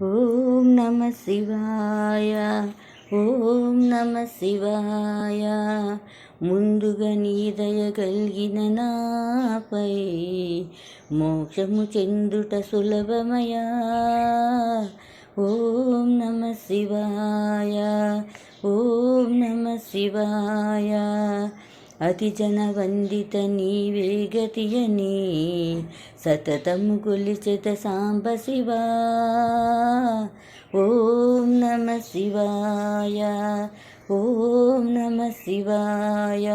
ఓం నమ శివాయ. ఓం నమ శివాయ. ముందుగా నీ దయ కలిగిన నాపై మోక్షము చెందుట సులభమయా. ఓం నమ శివాయ. ఓం నమ శివాయ. అతి జనవందిత నీవే గతియని సతతము కొలిచెత సాంబ శివా. ఓం నమ శివాయ. ఓం నమ శివాయ.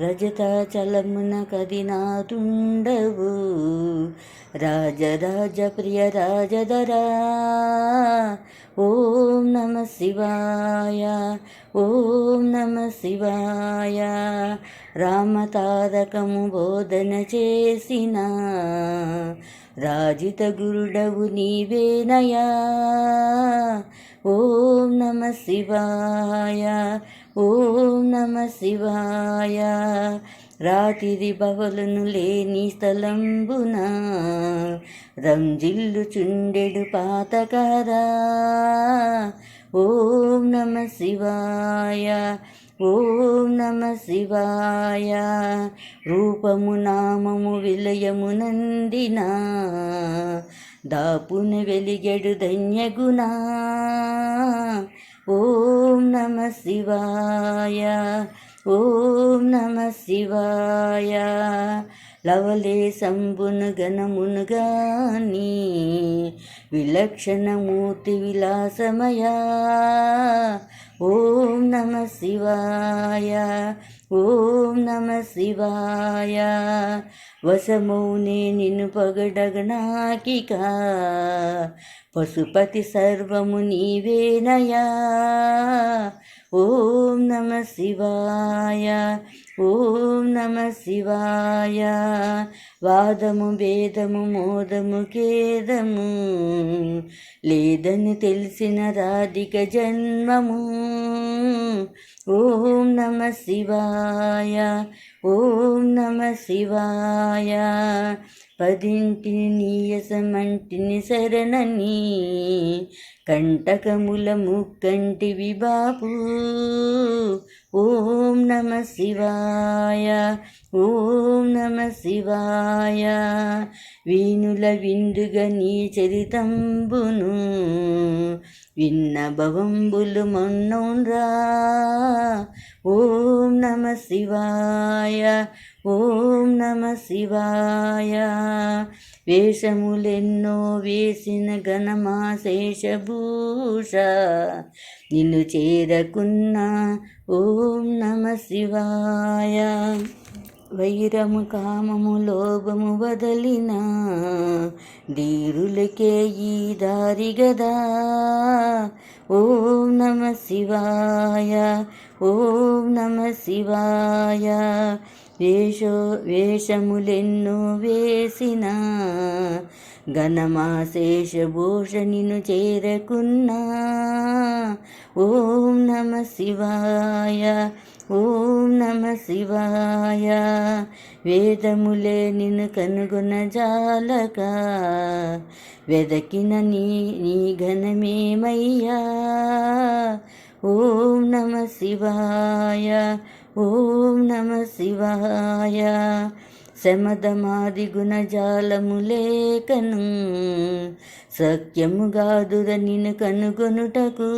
రజతాచలమున కదినాతుండవు రాజరాజ ప్రియ రాజధరా. ఓం నమ శివాయ. ఓం నమ శివాయ. రామతారకము బోధన చేసిన రాజిత గురుడవు నీవేనయా. ఓం నమ శివాయ. ఓం నమ శివాయ. రాతిరి బవలను లేని స్థలంబున రంజిల్లు చుండెడు పాతకరా. ఓం నమ శివాయ. ఓం నమ శివాయ. రూపము నామము విలయమునందిన దాపున వెలిగెడు ధన్యగుణా. ఓం నమ శివాయ. ఓం నమ శివాయ. లవలేశంబును గణమును గాని విలక్షణమూర్తి విలాసమయా. ఓం నమ శివాయ. ఓం నమ శివాయ. వశమౌనే నిన్ను పగడగనాకిక పశుపతి సర్వము నీవేనయా. ఓం నమ శివాయ. ఓం నమ శివాయ. వాదము భేదము మోదము ఖేదము లేదని తెలిసిన రాధిక జన్మము. ఓం నమ శివాయ. ఓం నమ శివాయ. పదింటిని నీయసమంటిని శరణని కంటకముల ముక్కంటివి బాపు. ఓం నమ శివాయ. ఓం నమ శివాయ. వీణుల విందుగా నీ చరితంబును విన్న భవంబులు మొన్నోన్రా. ఓం నమ శివాయ. ఓం నమ శివాయ. వేషములెన్నో వేసిన ఘనమా శేషభూష నిన్ను చేరకున్నా. ఓం నమ శివాయ. వైరము కామము లోభము వదలిన ధీరులకే ఈ దారి గదా. ఓం నమ శివాయ. ఓం నమ శివాయ. వేషములెన్నో వేసిన ఘనమాశేషభూష నిన్ను చేరకున్నా. ఓం నమ శివాయ. ఓం నమ శివాయ. వేదములే నిన్ను కనుగొన జాలక వెదకిన నీ ఘనమేమయ్యా. ఓం నమ శివాయ. ఓం నమ శివాయ. శమదమాది గుణజాలములేకను సఖ్యముగాదుర నిన్ను కనుగొనుటకు.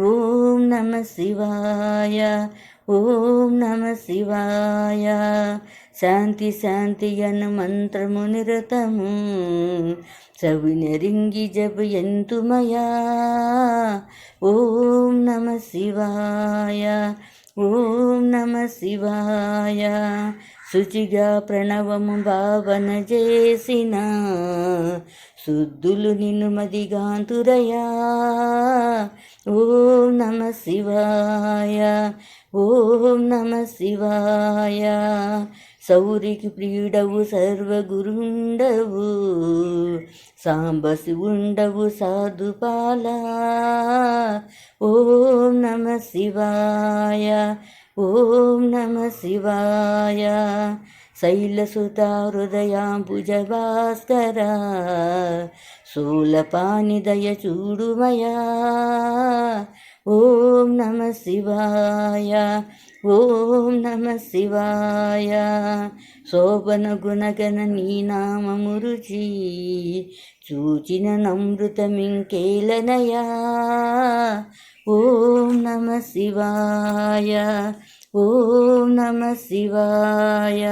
ఓం నమ శివాయ. ఓం నమ శివాయ. శాంతి శాంతి అను మంత్రము నిరతము సవినరింగి జపయంతుమయా. ఓం నమ శివాయ. ఓం నమ శివాయ. శుచిగా ప్రణవము భావన చేసిన శుద్ధులు నిన్ను మదిగాంతురయా. ఓం నమ శివాయ. ఓం నమ శివాయ. సౌరికి ప్రియుడవు సర్వగురుండవు సాంబ శివుండవు సాధుపాలా. ఓం నమ శివాయ. ఓం నమ శివాయ. శైలసుత హృదయాంబుజ భాస్కర శూలపాని దయ చూడుమయా. ఓం నమ శివాయ, ఓం నమ శివాయ. శోభన గుణగణ నీ నామము రుచి చూచిన నమృతమింకేలనయా. ఓం నమ శివాయ, ఓం నమ శివాయ.